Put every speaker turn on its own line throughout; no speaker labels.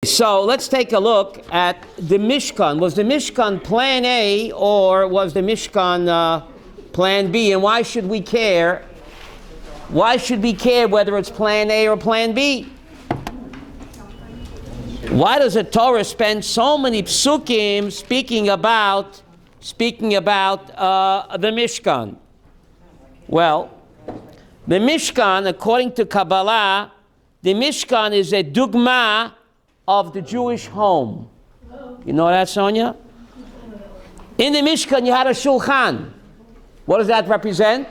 So let's take a look at the Mishkan. Was the Mishkan plan A or was the Mishkan plan B? And why should we care? Why should we care whether it's plan A or plan B? Why does the Torah spend so many psukim speaking about the Mishkan? Well, the Mishkan, according to Kabbalah, the Mishkan is a dugma of the Jewish home. You know that, Sonia? In the Mishkan, you had a shulchan. What does that represent?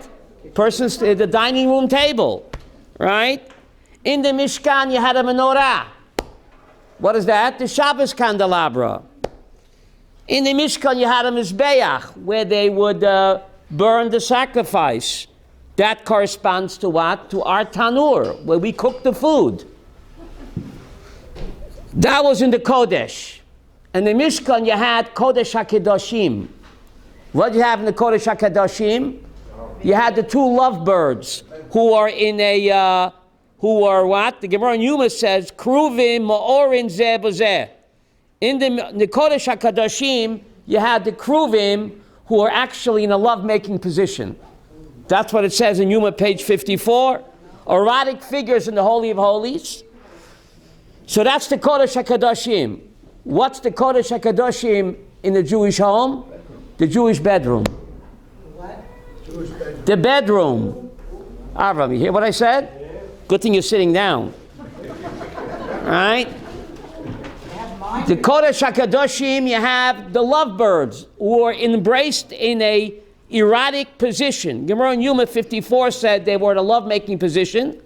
The dining room table, right? In the Mishkan, you had a menorah. What is that? The Shabbos candelabra. In the Mishkan, you had a mizbeach, where they would burn the sacrifice. That corresponds to what? To our tanur, where we cook the food. That was in the Kodesh. And the Mishkan, you had Kodesh HaKadoshim. What did you have in the Kodesh HaKadoshim? You had the two lovebirds who are what? The Gemara in Yuma says, Kruvim Ma'orin Zeh B'Zeh. In the Kodesh HaKadoshim, you had the Kruvim who are actually in a love-making position. That's what it says in Yuma, page 54. Erotic figures in the Holy of Holies. So that's the Kodesh HaKadoshim. What's the Kodesh HaKadoshim in the Jewish home? The Jewish bedroom.
What?
The bedroom. Avram, you hear what I said? Good thing you're sitting down. Right? The Kodesh HaKadoshim, you have the lovebirds who are embraced in a erotic position. Gemara in Yuma 54 said they were in a love-making position.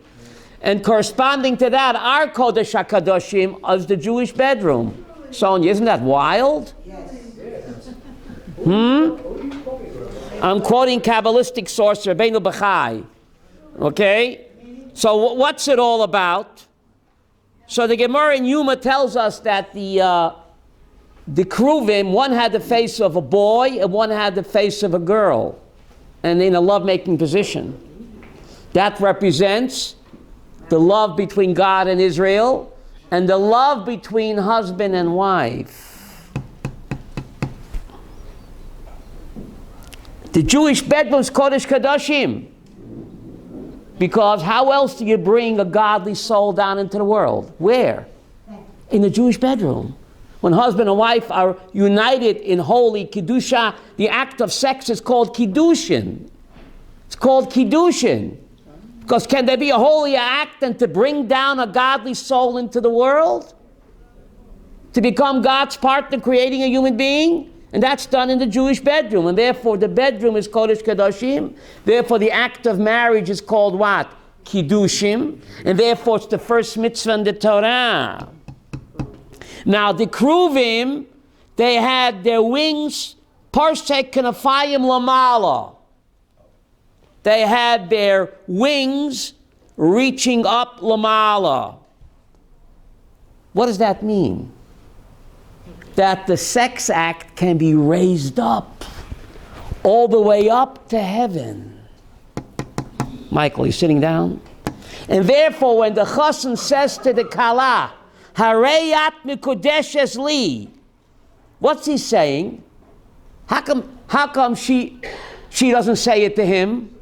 And corresponding to that, our Kodesh HaKadoshim is the Jewish bedroom. Sonia, isn't that wild?
Yes.
I'm quoting Kabbalistic source, Rabbeinu Bachai. Okay? So what's it all about? So the Gemara in Yuma tells us that the Kruvim, one had the face of a boy and one had the face of a girl. And in a love-making position. That represents the love between God and Israel, and the love between husband and wife. The Jewish bedroom is Kodesh Kadoshim. Because how else do you bring a godly soul down into the world? Where? In the Jewish bedroom. When husband and wife are united in holy Kiddusha, the act of sex is called Kiddushin. It's called Kiddushin. Because can there be a holier act than to bring down a godly soul into the world? To become God's partner creating a human being? And that's done in the Jewish bedroom. And therefore the bedroom is Kodesh Kadoshim. Therefore the act of marriage is called what? Kiddushim. And therefore it's the first mitzvah in the Torah. Now the Kruvim, they had their wings parsek kanafayim lamala. They had their wings reaching up lamala. What does that mean? That the sex act can be raised up, all the way up to heaven. Michael, you sitting down? And therefore, when the chassan says to the kala, Hareyat mikudeshes li, what's he saying? How come she doesn't say it to him?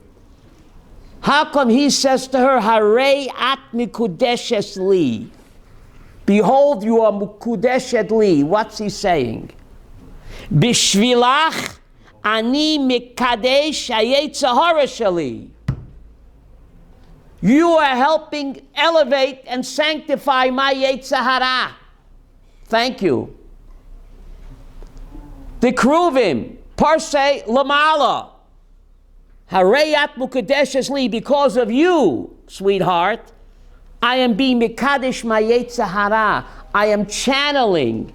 How come he says to her, Harei at mikudeshes li? Behold, you are mikudeshet li. What's he saying? Bishvilach ani mikadesh hayetzahara shali. You are helping elevate and sanctify my yetzahara. Thank you. The Kruvim, parsei lamala. Hareyat mukadeshes li, because of you, sweetheart, I am being mikadesh my yetzahara. I am channeling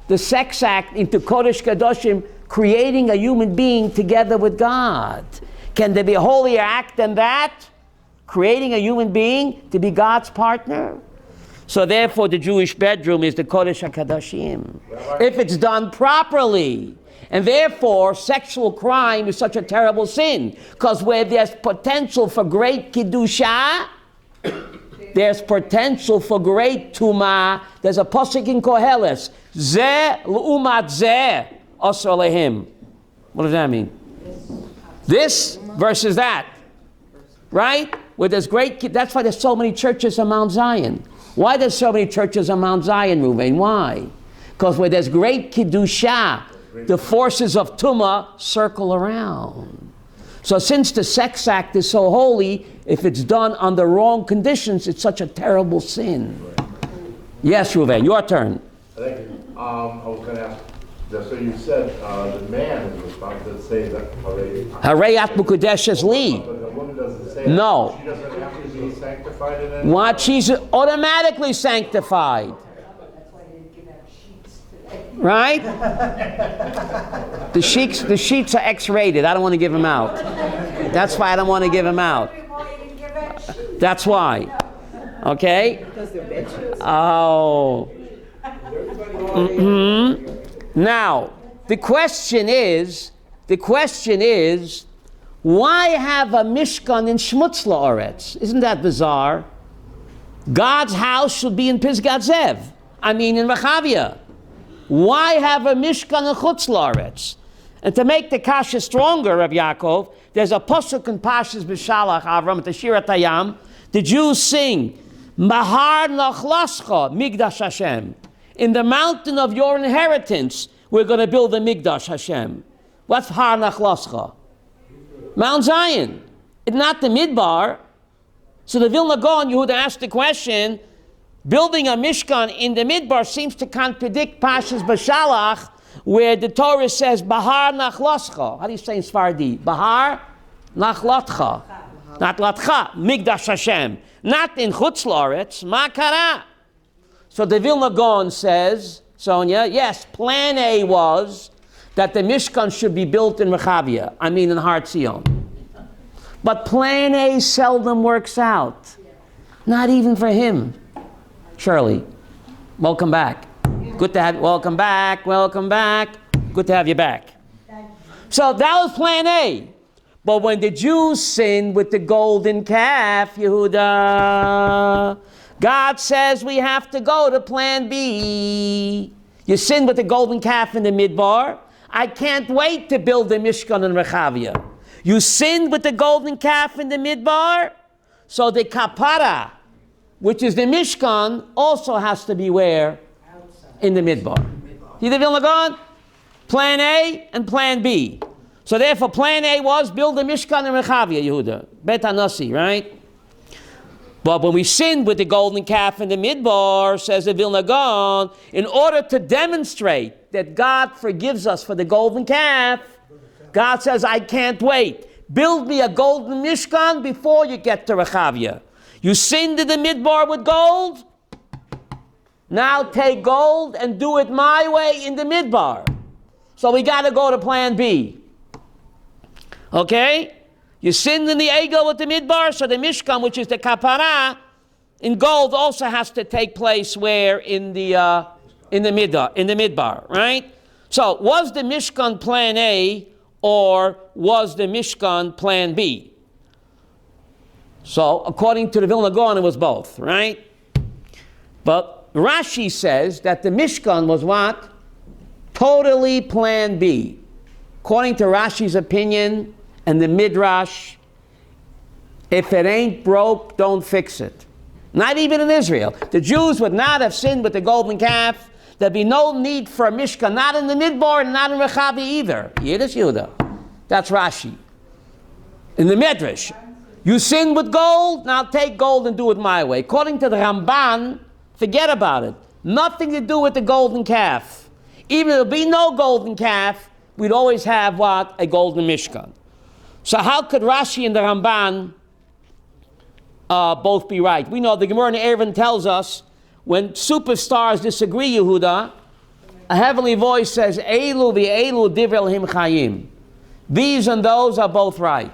the sex act into Kodesh Kadoshim, creating a human being together with God. Can there be a holier act than that? Creating a human being to be God's partner? So therefore the Jewish bedroom is the Kodesh HaKadoshim. If it's done properly. And therefore, sexual crime is such a terrible sin. Because where there's potential for great Kiddusha, there's potential for great tumah. There's a pasuk in Koheles. Zeh l'umat zeh asur lehim. What does that mean? This versus that. Right? Where there's that's why there's so many churches on Mount Zion. Why there's so many churches on Mount Zion, Ruvain? Why? Because where there's great Kiddusha, the forces of Tumah circle around. So since the sex act is so holy, if it's done under wrong conditions, it's such a terrible sin. Yes, Ruvain, your turn.
Thank you. I was going to ask, so you said the man is responsible to say that
Harei Mukadesh is li.
But the woman doesn't say
no.
That. She doesn't have to be sanctified in any
What? She's automatically sanctified. Right? The sheets are X-rated. I don't want to give them out. That's why I don't want to give them out. That's why. Okay? Oh. Mm-hmm. Now, the question is, why have a Mishkan in Shmutz La'aretz? Isn't that bizarre? God's house should be in Pisgat Zev. In Rechavia. Why have a Mishkan in Chutz La'aretz? And to make the kasha stronger, Rabbi Yaakov, there's a pasuk in Pashas B'Shalach Avram, the Shirat Hayam. The Jews sing, Mahar Nachlascha Migdash Hashem. In the mountain of your inheritance, we're going to build the Migdash Hashem. What's Har Nachlascha? Mount Zion. It's not the Midbar. So the Vilna Gaon Yehuda asked the question, building a Mishkan in the Midbar seems to contradict Pashas B'Shalach, where the Torah says, Bahar Nachlascha. How do you say in Sfardi? Bahar Nachlatcha. Nachlatcha, Migdash Hashem. Not in Chutz La'aretz, Makara. So the Vilna Gaon says, Sonia, yes, plan A was that the Mishkan should be built in Rechavia, in Har Tzion. But plan A seldom works out. Not even for him. Shirley, welcome back. Good to have you. Welcome back. Good to have you back. So that was plan A. But when the Jews sinned with the golden calf, Yehuda, God says we have to go to plan B. You sinned with the golden calf in the Midbar. I can't wait to build the Mishkan in Rechavia. You sinned with the golden calf in the Midbar, so the kapara, which is the Mishkan, also has to be where? In the Midbar. You the Vilna Gaon? Plan A and Plan B. So therefore, Plan A was build the Mishkan in Rechavia, Yehuda. Bet Hanasi, right? But when we sinned with the golden calf in the Midbar, says the Vilna Gaon, in order to demonstrate that God forgives us for the golden calf, God says, I can't wait. Build me a golden Mishkan before you get to Rechavia. You sinned in the Midbar with gold. Now take gold and do it my way in the Midbar. So we got to go to Plan B. Okay? You sinned in the Egel with the Midbar, so the Mishkan, which is the Kapara, in gold also has to take place where? In the Midbar, right? So was the Mishkan Plan A or was the Mishkan Plan B? So according to the Vilna Gaon, it was both, right? But Rashi says that the Mishkan was what? Totally Plan B. According to Rashi's opinion and the Midrash, if it ain't broke, don't fix it. Not even in Israel. The Jews would not have sinned with the golden calf. There'd be no need for a Mishkan, not in the Midbar and not in Rechavi either. Yiddish Yehuda. That's Rashi. In the Midrash, you sin with gold, now take gold and do it my way. According to the Ramban, forget about it. Nothing to do with the golden calf. Even if there'll be no golden calf, we'd always have what? A golden Mishkan. So how could Rashi and the Ramban both be right? We know the Gemara in Eruvin tells us when superstars disagree, Yehuda, a heavenly voice says, Eilu v'eilu divrei Elohim chayim. These and those are both right.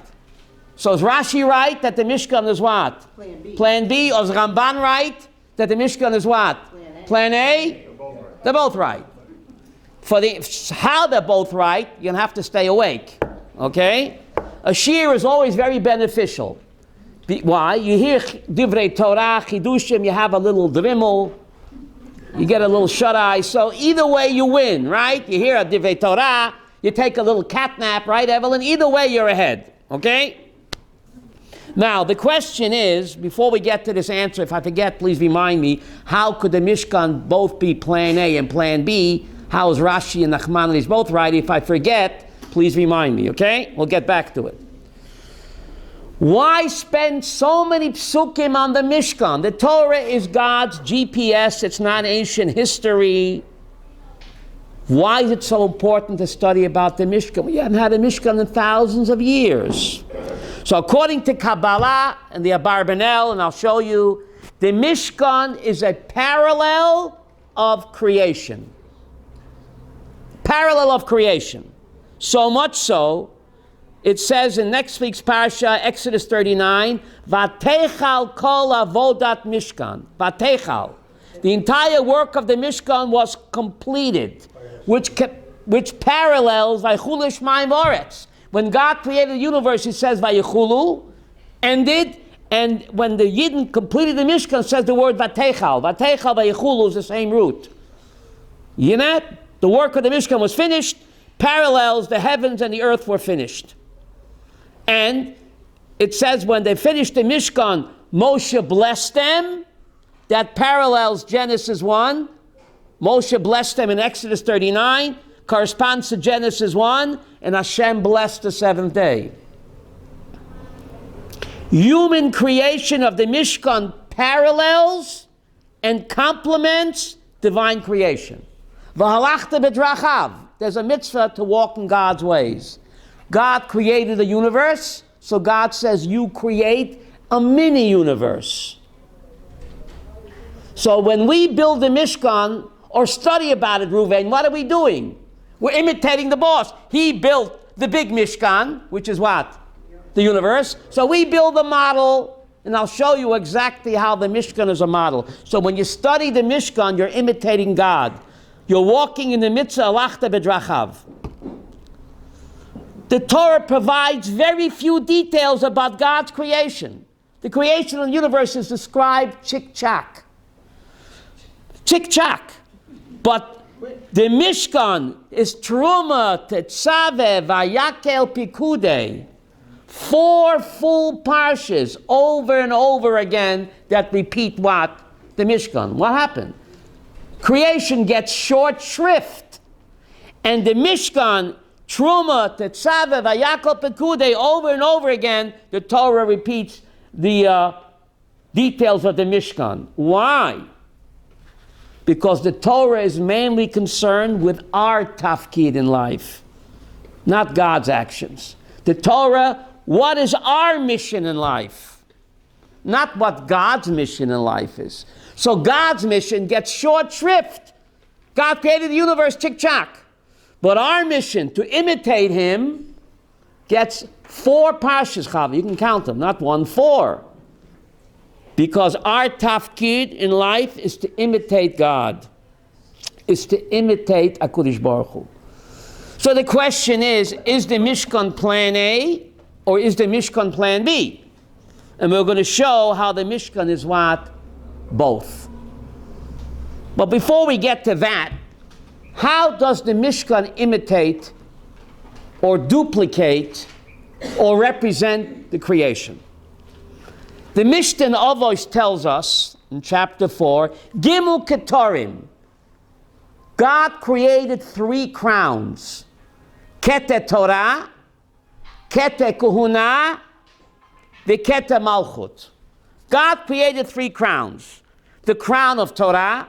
So is Rashi right that the Mishkan is what?
Plan B.
Plan B. Or is Ramban right that the Mishkan is what? Plan A? They're both right. For how they're both right, you're going to have to stay awake. Okay? A shear is always very beneficial. Why? You hear Divrei Torah, Chidushim, you have a little drimmel, you get a little shut-eye. So either way you win, right? You hear a Divrei Torah, you take a little cat nap, right, Evelyn? Either way you're ahead, okay? Now, the question is, before we get to this answer, if I forget, please remind me, how could the Mishkan both be plan A and plan B? How is Rashi and Nachmanides both right? If I forget, please remind me, okay? We'll get back to it. Why spend so many psukim on the Mishkan? The Torah is God's GPS. It's not ancient history. Why is it so important to study about the Mishkan? We haven't had a Mishkan in thousands of years. So according to Kabbalah and the Abarbanel, and I'll show you, the Mishkan is a parallel of creation. Parallel of creation. So much so, it says in next week's parasha, Exodus 39, Vatechal kol avodat Mishkan. Vatechal. The entire work of the Mishkan was completed, which parallels Vaychulu Shemaim V'Aretz. When God created the universe, it says Vayichulu, ended, and when the Yidden completed the Mishkan, it says the word Vatechal. Vatechal, Vayichulu is the same root. You know that? The work of the Mishkan was finished, parallels the heavens and the earth were finished. And it says when they finished the Mishkan, Moshe blessed them. That parallels Genesis 1. Moshe blessed them in Exodus 39. Corresponds to Genesis 1. And Hashem blessed the seventh day. Human creation of the Mishkan parallels and complements divine creation. V'halachta b'drachav. There's a mitzvah to walk in God's ways. God created the universe, so God says you create a mini universe. So when we build the Mishkan or study about it, Ruvain, what are we doing? We're imitating the boss. He built the big Mishkan, which is what? The universe. So we build a model, and I'll show you exactly how the Mishkan is a model. So when you study the Mishkan, you're imitating God. You're walking in the mitzvah alachta bedrachav. The Torah provides very few details about God's creation. The creation of the universe is described chick-chack. Chick-chack. But the Mishkan is Truma, Tetzave, Vayakel, Pikude. 4 full parshas over and over again that repeat what? The Mishkan. What happened? Creation gets short shrift. And the Mishkan, Truma, Tetzave, Vayakel, Pekude, over and over again, the Torah repeats the details of the Mishkan. Why? Because the Torah is mainly concerned with our tafkid in life, not God's actions. The Torah, what is our mission in life? Not what God's mission in life is. So God's mission gets short shrift. God created the universe, chick-chack. But our mission, to imitate Him, gets 4 parshas, Chavi. You can count them, not 1, 4. Because our tafkid in life is to imitate God. Is to imitate HaKadosh Baruch Hu. So the question is the Mishkan plan A or is the Mishkan plan B? And we're going to show how the Mishkan is what? Both. But before we get to that, how does the Mishkan imitate or duplicate or represent the creation? The Mishnah Avos tells us in chapter 4, Gimel Ketorim. God created 3 crowns. Kete Torah, Kete Kuhuna, the Kete Malchut. God created 3 crowns. The crown of Torah,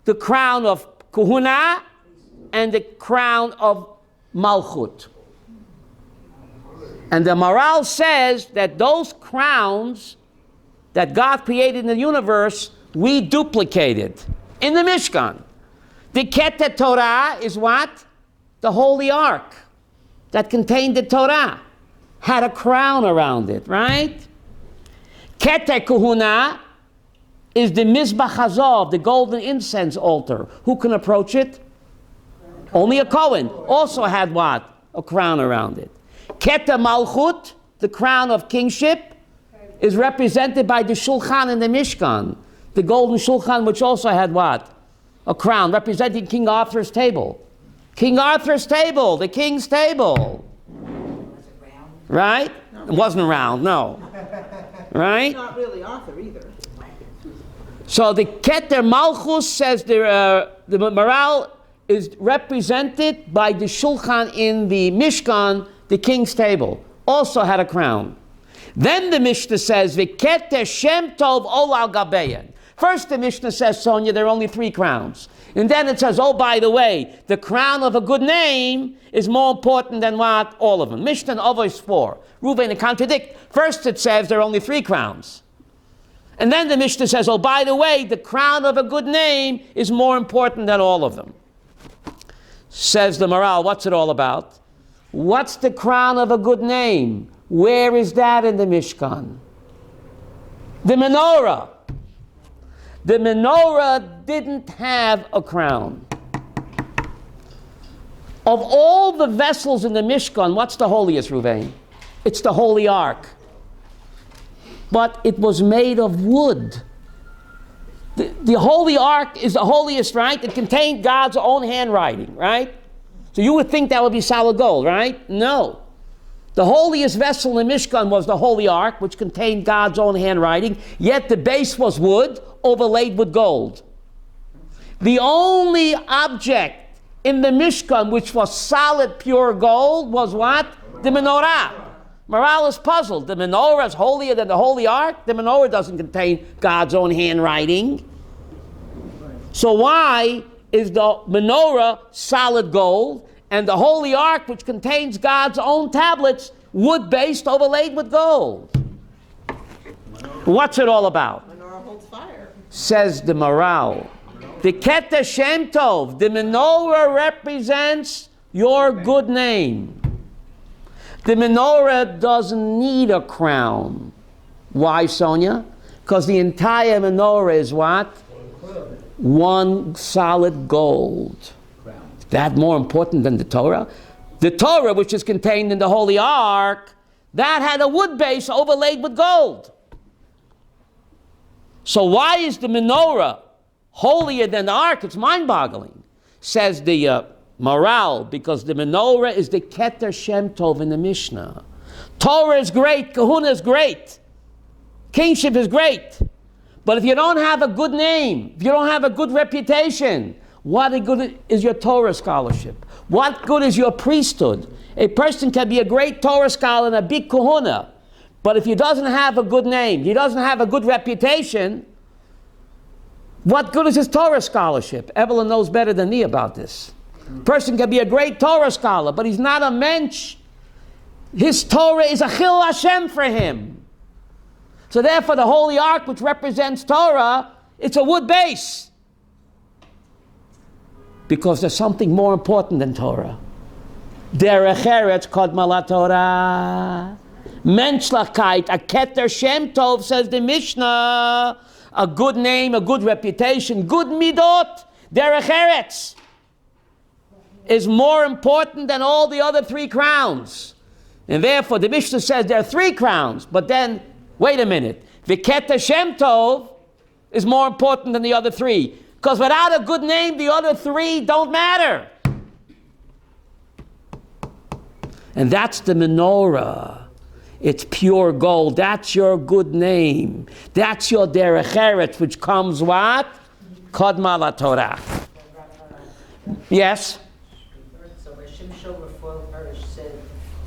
the crown of Kuhuna, and the crown of Malchut. And the Maral says that those crowns that God created in the universe, we duplicated in the Mishkan. The Kete Torah is what? The Holy Ark that contained the Torah. Had a crown around it, right? Kete Kuhuna is the Mizbach Hazov, the golden incense altar. Who can approach it? Only a Kohen. Also had what? A crown around it. Kete Malchut, the crown of kingship. is represented by the Shulchan in the Mishkan. The golden Shulchan, which also had what? A crown, representing King Arthur's table. King Arthur's table, the king's table.
Was it round?
Right? It wasn't round, no. Right?
Not really Arthur either.
So the Keter Malchus says the Maral is represented by the Shulchan in the Mishkan, the king's table. Also had a crown. Then the Mishnah says, V'keter Shem Tov Ol Al Gabeyan. First the Mishnah says, Sonia, there are only 3 crowns. And then it says, oh, by the way, the crown of a good name is more important than what? All of them. Mishnah and Avos 4. Reuven contradict. First it says there are only 3 crowns. And then the Mishnah says, oh, by the way, the crown of a good name is more important than all of them. Says the Maral, what's it all about? What's the crown of a good name? Where is that in the Mishkan? The menorah. The menorah didn't have a crown. Of all the vessels in the Mishkan, what's the holiest, Ruvain? It's the Holy Ark. But it was made of wood. The Holy Ark is the holiest, right? It contained God's own handwriting, right? So you would think that would be solid gold, right? No. The holiest vessel in Mishkan was the Holy Ark, which contained God's own handwriting, yet the base was wood overlaid with gold. The only object in the Mishkan which was solid, pure gold was what? The menorah. Maral is puzzled. The menorah is holier than the Holy Ark. The menorah doesn't contain God's own handwriting. So why is the menorah solid gold and the Holy Ark, which contains God's own tablets, wood-based overlaid with gold? What's it all about?
Menorah holds fire.
Says the Maral. The Keter Shem Tov, the menorah represents your good name. The menorah doesn't need a crown. Why, Sonia? Because the entire menorah is what? One solid gold. Is that more important than the Torah? The Torah, which is contained in the Holy Ark, that had a wood base overlaid with gold. So why is the menorah holier than the Ark? It's mind-boggling. Says the Maral, because the menorah is the Keter Shem Tov in the Mishnah. Torah is great, kahuna is great, kingship is great. But if you don't have a good name, if you don't have a good reputation, what good is your Torah scholarship? What good is your priesthood? A person can be a great Torah scholar and a big kahuna, but if he doesn't have a good name, he doesn't have a good reputation, what good is his Torah scholarship? Evelyn knows better than me about this. Person can be a great Torah scholar, but he's not a mensch. His Torah is a chil Hashem for him. So therefore the Holy Ark, which represents Torah, it's a wood base. Because there's something more important than Torah. Derech eretz kodma la Torah. Menschlichkeit, a Keter Shem Tov, says the Mishnah, a good name, a good reputation, good midot, derech eretz, is more important than all the other 3 crowns. And therefore the Mishnah says there are 3 crowns, but then, wait a minute, the Keter Shem Tov is more important than the other 3. Because without a good name, the other 3 don't matter. And that's the menorah. It's pure gold. That's your good name. That's your derech eretz, which comes what? Kodma la Torah. Yes?
So Hashem Shofar Parish said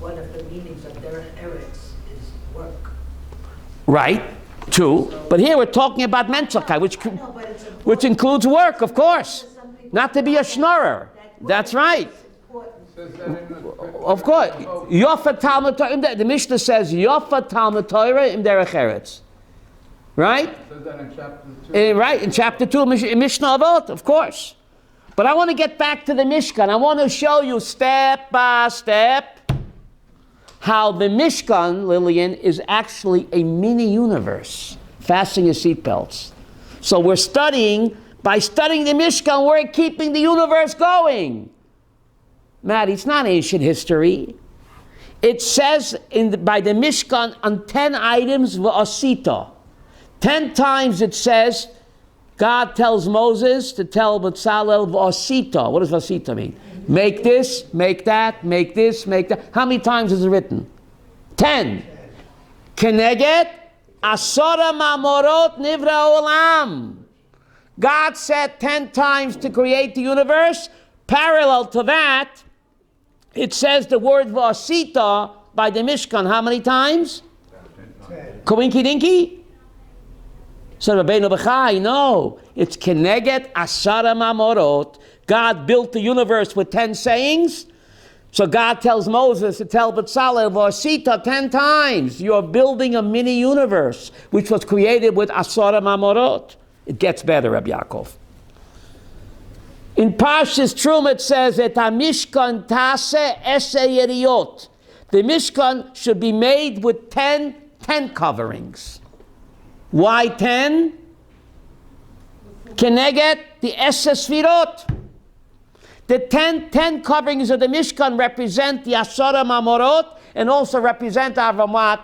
one of the meanings of derech eretz is work.
Right, true. But here we're talking about menschlichkeit, which includes work, of course. Not to be a schnorrer. That's right. Of course. Yofa Talmud Torah. The Mishnah says Yofa Talmud Torah im derech eretz. Right?
Says that in chapter 2.
Right, in chapter 2, in Mishnah Avot, of course. But I want to get back to the Mishkan. I want to show you step by step how the Mishkan, Lillian, is actually a mini universe. Fasten your seatbelts. So we're studying, by studying the Mishkan, we're keeping the universe going. Maddie, it's not ancient history. It says by the Mishkan on 10 items, v'asita. 10 times it says, God tells Moses to tell Bezalel v'asita. What does v'asita mean? Make this, make that, make this, make that. How many times is it written? 10. Keneget asora mamorot nivra olam. God said 10 times to create the universe. Parallel to that, it says the word v'asita by the Mishkan. How many times? 10. Kawinky dinky? So Rabbeinu Bechai, no. It's Keneget Asara Mamorot. God built the universe with 10 sayings. So God tells Moses to tell Bezalel v'asita 10 times. You're building a mini universe, which was created with Asara Mamorot. It gets better, Rabbi Yaakov. In Parshas Truma it says that Mishkan tase ese yeriot. The Mishkan should be made with 10 coverings. Why 10? Keneget the ese sfirot. The 10 coverings of the Mishkan represent the Asara Mamorot and also represent Avramat,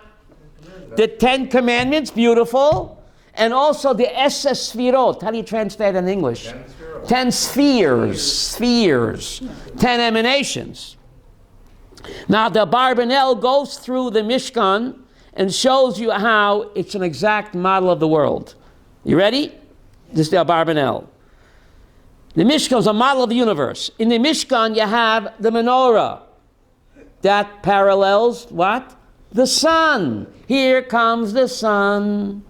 the 10 commandments, beautiful, and also the ese sfirot. How do you translate in English? 10 spheres, 10 emanations. Now the Barbanel goes through the Mishkan and shows you how it's an exact model of the world. You ready? This is the Barbanel. The Mishkan is a model of the universe. In the Mishkan you have the menorah. That parallels what? The sun. Here comes the sun.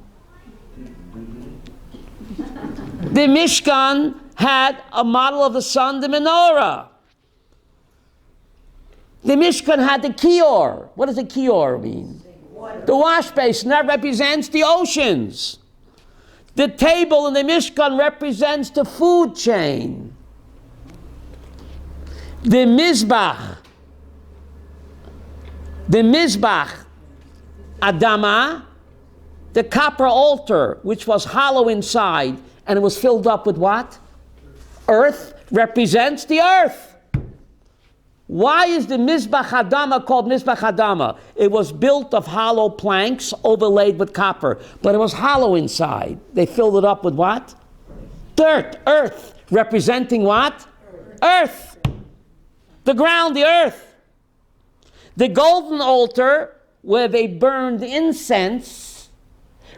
The Mishkan had a model of the sun, the menorah. The Mishkan had the kior. What does the kior mean? The wash basin. That represents the oceans. The table in the Mishkan represents the food chain. The Mizbach, Adama, the copper altar, which was hollow inside, and it was filled up with what? Earth, represents the earth. Why is the Mizbach Adama called Mizbach Adama? It was built of hollow planks overlaid with copper, but it was hollow inside. They filled it up with what? Dirt, earth, representing what? Earth. The ground, the earth. The golden altar, where they burned incense,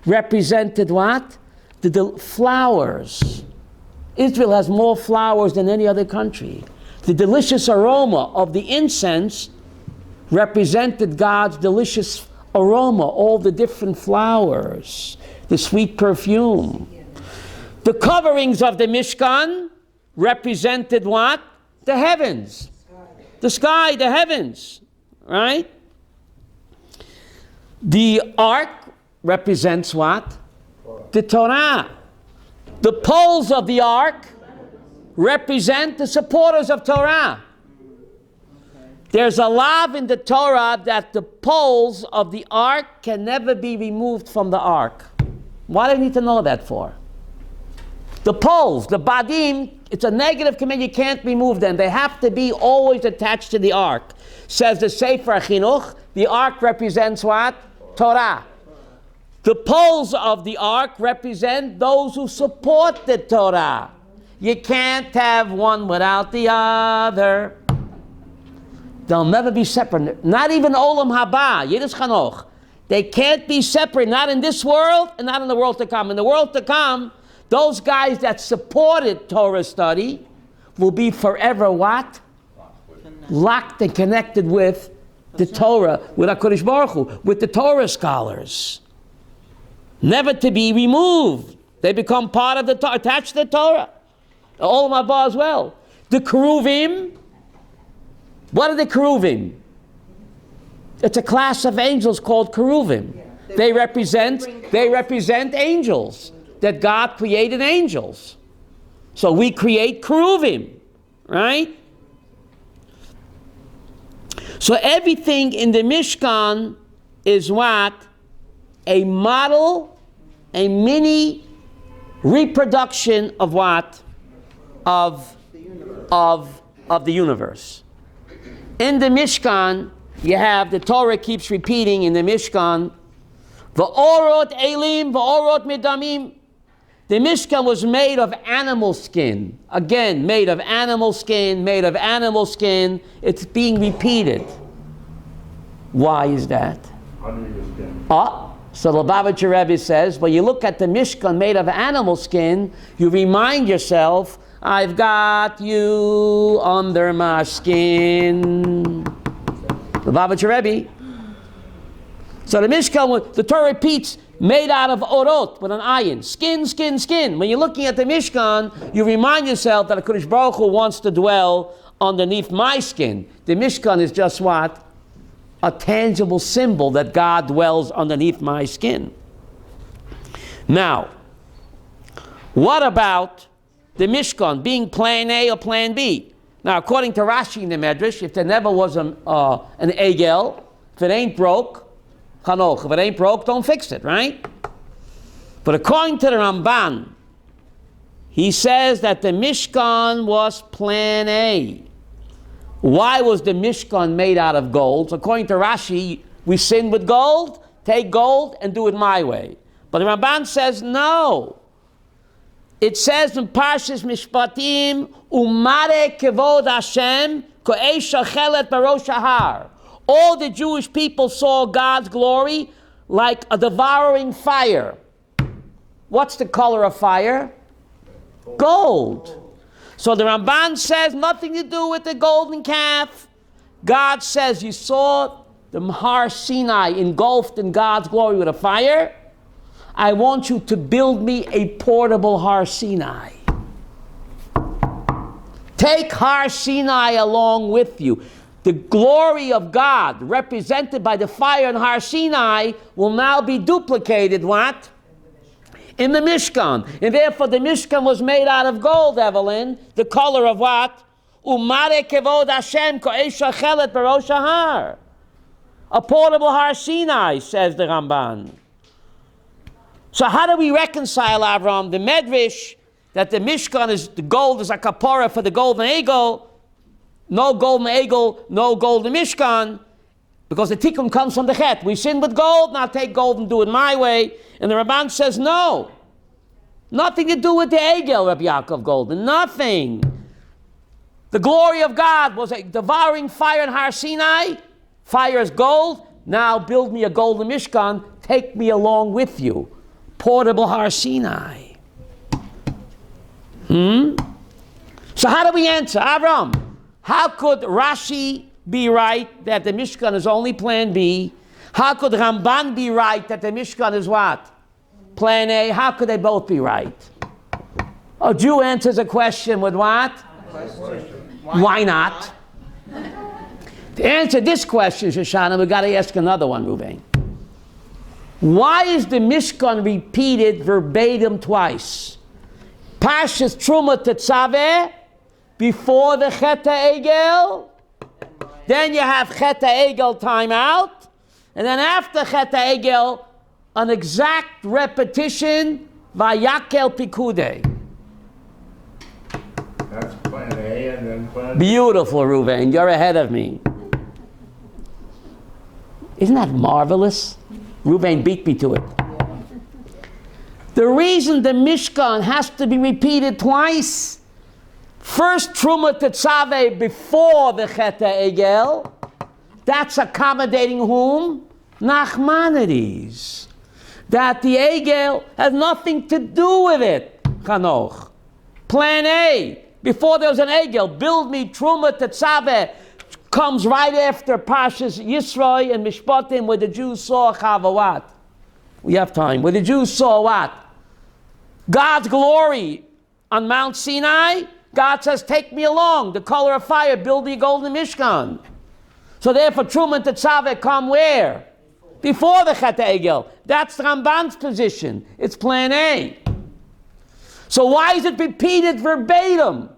represented what? The flowers. Israel has more flowers than any other country. The delicious aroma of the incense represented God's delicious aroma, all the different flowers, the sweet perfume. The coverings of the Mishkan represented what? The heavens. The sky, the heavens, right? The ark represents what? The Torah. The poles of the ark represent the supporters of Torah. There's a law in the Torah that the poles of the ark can never be removed from the ark. Why do you need to know that for? The poles, the badim, it's a negative command, you can't remove them. They have to be always attached to the ark. Says the Sefer Chinuch, the ark represents what? Torah. The poles of the ark represent those who support the Torah. You can't have one without the other. They'll never be separate. Not even Olam Haba, Yiddish Chanoch. They can't be separate, not in this world and not in the world to come. In the world to come, those guys that supported Torah study will be forever what? Locked and connected with the Torah, with HaKadosh Baruch Hu, with the Torah scholars. Never to be removed. They become part of the Torah, attached to the Torah. Olam Haba as well. The Keruvim, what are the Keruvim? It's a class of angels called Keruvim. They represent angels, that God created angels. So we create Keruvim, right? So everything in the Mishkan is what? A model, a mini reproduction of what? Of the universe. In the Mishkan, you have the Torah keeps repeating in the Mishkan, V'orot elim, v'orot midamim. The Mishkan was made of animal skin. Again, made of animal skin, made of animal skin. It's being repeated. Why is that?
Under your skin.
So the Lubavitcher Rebbe says, when you look at the Mishkan made of animal skin, you remind yourself, I've got you under my skin. The Lubavitcher Rebbe. So the Mishkan, the Torah repeats, made out of orot, with an ayin. Skin, skin, skin. When you're looking at the Mishkan, you remind yourself that HaKadosh Baruch Hu wants to dwell underneath my skin. The Mishkan is just what? A tangible symbol that God dwells underneath my skin. Now, what about the Mishkan being plan A or plan B? Now, according to Rashi in the Medrash, if there never was an egel, if it ain't broke, Chanoch, if it ain't broke, don't fix it, right? But according to the Ramban, he says that the Mishkan was plan A. Why was the Mishkan made out of gold? According to Rashi, we sin with gold, take gold and do it my way. But the Ramban says no. It says in Parshas Mishpatim, Umare kevod Hashem ko'esh shachelet barosh hahar. All the Jewish people saw God's glory like a devouring fire. What's the color of fire? Gold. So the Ramban says nothing to do with the golden calf. God says you saw the Har Sinai engulfed in God's glory with a fire. I want you to build me a portable Har Sinai. Take Har Sinai along with you. The glory of God, represented by the fire in Har Sinai, will now be duplicated, what? In the Mishkan. And therefore the Mishkan was made out of gold, Evelyn. The color of what? Umare kevod Hashem ko'esh shachelet barosh hahar. A portable Har Sinai, says the Ramban. So how do we reconcile, Avram, the Medrash, that the Mishkan is, the gold is a kapara for the golden egel, no golden egel, no golden Mishkan, because the tikkun comes from the chet. We sin with gold, now take gold and do it my way. And the Ramban says no. Nothing to do with the egel, Rabbi Yaakov Goldman, nothing. The glory of God was a devouring fire in Har Sinai. Fire is gold. Now build me a golden Mishkan, take me along with you. Portable Har Sinai. So how do we answer? Avram, how could Rashi be right that the Mishkan is only plan B? How could Ramban be right that the Mishkan is what? Plan A. How could they both be right? A Jew answers a question with what? Why not? To answer this question, Shoshana, we've got to ask another one, Ruvain. Why is the Mishkan repeated verbatim twice? Parshas Truma Tetzaveh, before the Chet HaEgel, then you have Chet HaEgel time out, and then after Chet HaEgel, an exact repetition, Vayakel Pikudei.
That's plan A and then plan B.
Beautiful, Ruvain, you're ahead of me. Isn't that marvelous? Ruvain beat me to it. The reason the Mishkan has to be repeated twice, first Truma Tetzaveh before the Chet HaEgel, that's accommodating whom? Nachmanides. That the Egel has nothing to do with it. Chanoch. Plan A, before there was an Egel, build me Truma Tetzaveh, comes right after Parshas Yisroi and Mishpatim, where the Jews saw Chavawat. We have time. Where the Jews saw what? God's glory on Mount Sinai. God says, take me along, the color of fire, build me a golden Mishkan. So therefore, Truma Tetzaveh come where? Before the Chet HaEgel. That's Ramban's position. It's plan A. So why is it repeated verbatim?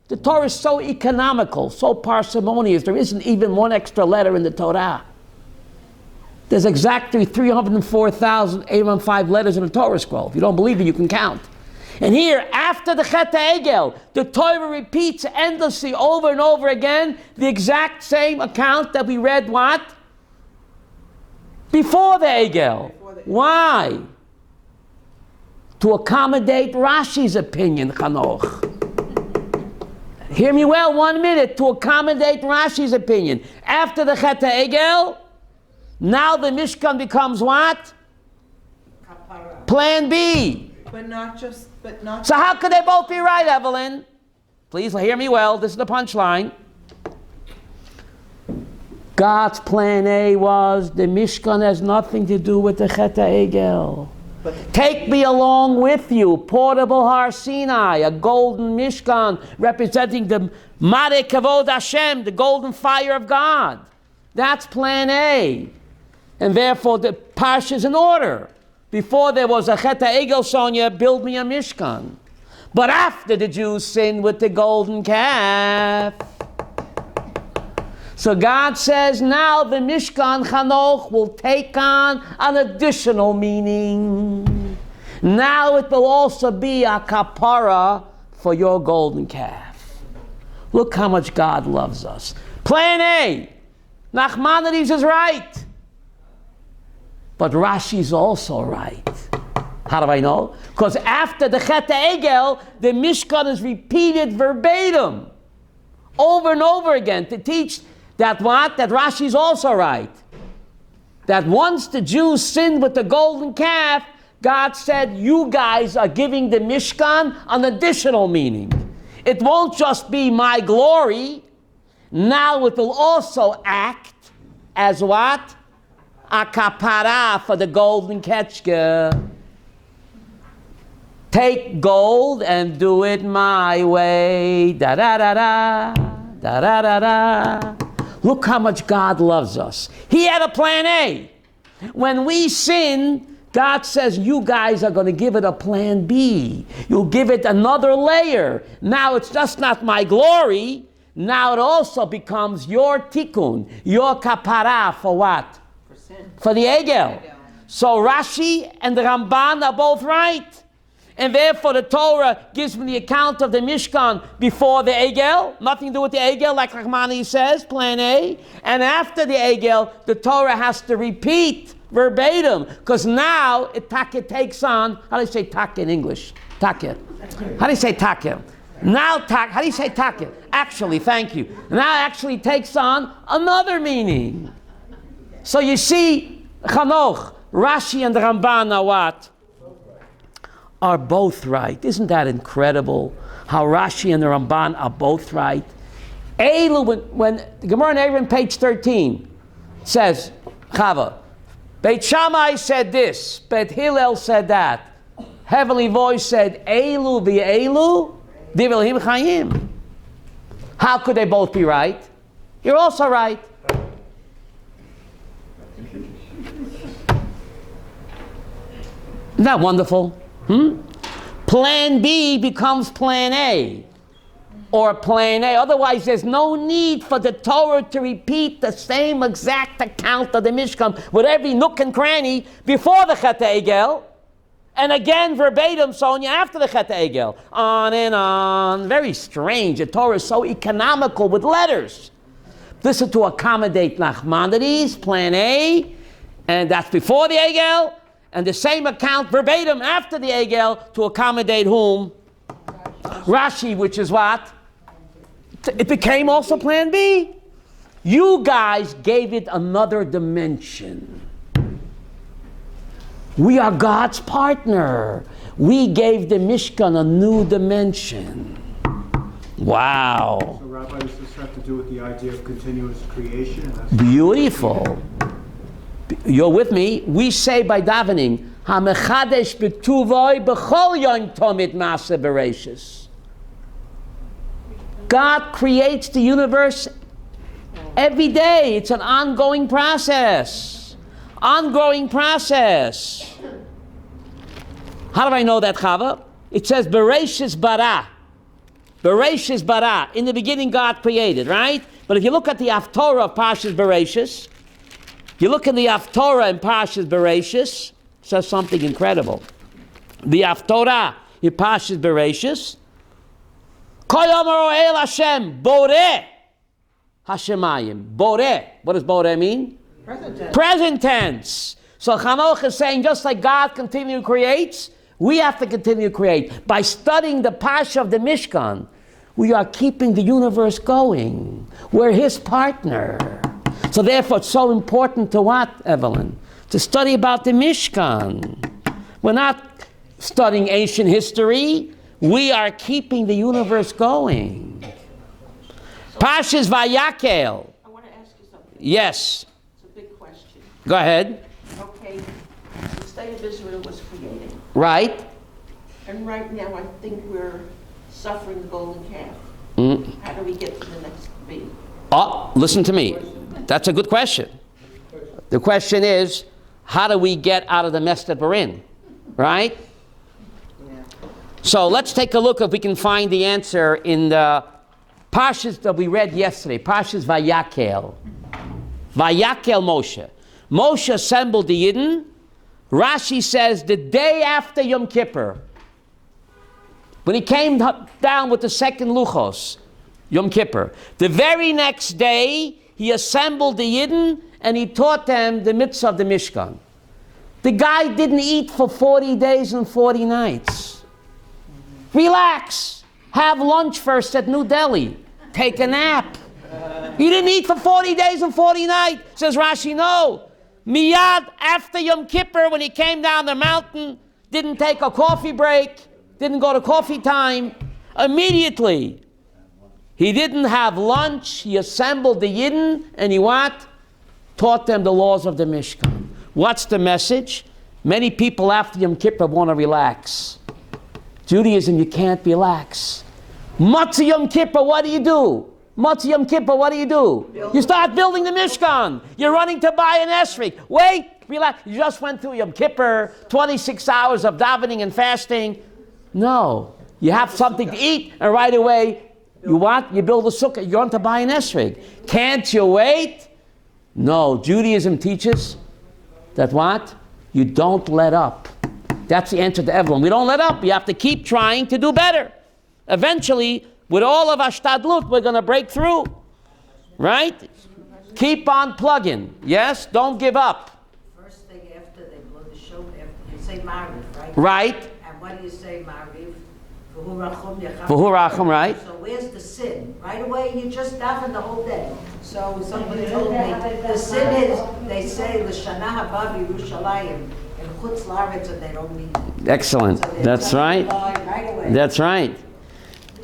The Torah is so economical, so parsimonious. There isn't even one extra letter in the Torah. There's exactly 304,815 letters in the Torah scroll. If you don't believe it, you can count. And here, after the Chet HaEgel, the Torah repeats endlessly over and over again the exact same account that we read what? Before the Egel. Why? To accommodate Rashi's opinion, Chanoch. Hear me well, 1 minute. To accommodate Rashi's opinion. After the Chet HaEgel, now the Mishkan becomes what?
Kapara.
Plan B.
But not just, but not.
So how could they both be right, Evelyn? Please hear me well. This is the punchline. God's plan A was the Mishkan has nothing to do with the Chet HaEgel. Take me along with you, portable Har Sinai, a golden Mishkan representing the Mare Kavod Hashem, the golden fire of God. That's plan A. And therefore the Parsha is in order. Before there was a Chet HaEgel, Sonia, build me a Mishkan. But after the Jews sinned with the golden calf. So God says now the Mishkan Chanoch will take on an additional meaning. Now it will also be a kapara for your golden calf. Look how much God loves us. Plan A. Nachmanides is right. But Rashi's also right. How do I know? Because after the Chet HaEgel, the Mishkan is repeated verbatim over and over again to teach that what? That Rashi's also right. That once the Jews sinned with the golden calf, God said, you guys are giving the Mishkan an additional meaning. It won't just be my glory. Now it will also act as what? A kapara for the golden ketchka. Take gold and do it my way. Da-da-da-da. Da-da-da-da. Look how much God loves us. He had a plan A. When we sin, God says, you guys are going to give it a plan B. You'll give it another layer. Now it's just not my glory. Now it also becomes your tikkun, your kapara for what?
For sin.
For the Egel. So Rashi and the Ramban are both right. And therefore the Torah gives me the account of the Mishkan before the Egel, nothing to do with the Egel, like Rahmani says, plan A. And after the Egel, the Torah has to repeat verbatim, because now it takes on, how do you say taka in English? Taka. How do you say taka? Now how do you say taka? Actually, thank you. Now it actually takes on another meaning. So you see, Chanoch, Rashi and the Ramban are what? Are both right. Isn't that incredible? How Rashi and the Ramban are both right. Elu, when the Gemara in Aaron, page 13, says, Chava, Beit Shammai said this, Beit Hillel said that. Heavenly voice said, Elu v'Elu, Divilhim Chayim. How could they both be right? You're also right. Isn't that wonderful? Plan B becomes plan A, or plan A. Otherwise, there's no need for the Torah to repeat the same exact account of the Mishkan with every nook and cranny before the Chet HaEgel, and again verbatim, Sonia, after the Chet HaEgel. On and on. Very strange. The Torah is so economical with letters. This is to accommodate Nachmanides, plan A, and that's before the Egel. And the same account verbatim after the Egel to accommodate whom? Rashi, which is what? It became also plan B. You guys gave it another dimension. We are God's partner. We gave the Mishkan a new dimension. Wow.
So Rabbi, does this have to do with the idea of continuous creation? And that's
Beautiful. You're with me? We say by davening, HaMechadesh b'tuvoi b'chol yom tomid ma'aseh bereishis. God creates the universe every day. It's an ongoing process. Ongoing process. How do I know that, Chava? It says bereishis bara. Bereishis bara. In the beginning, God created, right? But if you look at the Haftorah of Parshas Bereishis, you look in the Haftorah in Parshas Bereishis, it says something incredible. The Haftorah in Parshas Bereishis. Koyamar El Hashem Boreh Hashemayim. Boreh. What does Boreh mean?
Present tense.
Present tense. So Chanoch is saying, just like God continually creates, we have to continue to create. By studying the Parsha of the Mishkan, we are keeping the universe going. We're his partner. So therefore, it's so important to what, Evelyn? To study about the Mishkan. We're not studying ancient history. We are keeping the universe going. Parshas Vayakel.
I want to ask you something.
Yes.
It's a big question.
Go ahead.
Okay, the state of Israel was created,
Right.
and right now I think we're suffering the golden calf. How do we get to the next beat?
Oh, listen to me. That's a good question. The question is, how do we get out of the mess that we're in? Right? So let's take a look if we can find the answer in the Parshas that we read yesterday. Parshas Vayakel. Vayakel Moshe. Moshe assembled the Yidden. Rashi says the day after Yom Kippur, when he came down with the second Luchos, Yom Kippur, the very next day he assembled the Yidden and he taught them the mitzvah of the Mishkan. The guy didn't eat for 40 days and 40 nights. Relax. Have lunch first at New Delhi. Take a nap. He didn't eat for 40 days and 40 nights. Says Rashi, no. Miyad after Yom Kippur, when he came down the mountain, didn't take a coffee break, didn't go to coffee time. Immediately, he didn't have lunch. He assembled the Yidden and he what? Taught them the laws of the Mishkan. What's the message? Many people after Yom Kippur want to relax. Judaism, you can't relax. Matzah Yom Kippur, what do you do? Matzah Yom Kippur, what do? You start building the Mishkan. You're running to buy an esrog. Wait, relax. You just went through Yom Kippur, 26 hours of davening and fasting. No. You have something to eat, and right away, you what? You build a sukkah. You're on to buy an esrog. Can't you wait? No. Judaism teaches that what? You don't let up. That's the answer to everyone. We don't let up. We have to keep trying to do better. Eventually, with all of our shtadlut, we're going to break through. Right? Keep on plugging. Yes? Don't give up.
First thing after they blow the show, after you say Mariv, right?
Right?
And what do you say Mariv? V'hu rachum yacham.
V'hu rachum, right?
So where's the sin? Right away, you just daven the whole day. So somebody told me, the sin is, they say, L'shana haba b'Yerushalayim, in Chutz La'aretz, and they don't mean it.
Excellent.
So
That's right.
Right away.
That's right.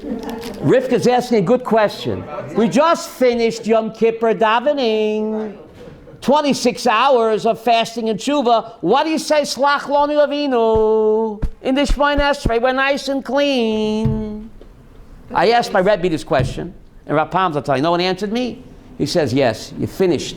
Rivka's asking a good question. We just finished Yom Kippur davening. 26 hours of fasting and tshuva. What do you say, Slach Lonu Avinu? In the Shmoyne Esrei, we're nice and clean. I asked my Rabbi this question, and Rav Pam's, I'll tell you, no one answered me. He says, yes, you finished.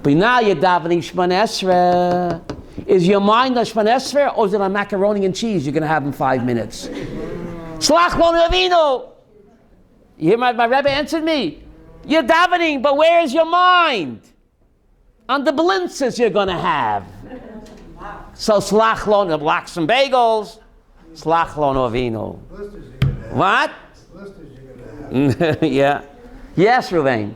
But now you're davening Shmoyne Esrei. Is your mind on Shmoyne Esrei, or is it on macaroni and cheese you're going to have in 5 minutes? Slach Lonu Avinu. You hear my Rebbe answered me? You're davening, but where is your mind? On the blintzes you're going to have. So Slach Lonu, like some bagels. Slach Lonu Avinu. What? Yeah. Yes, Ruvain.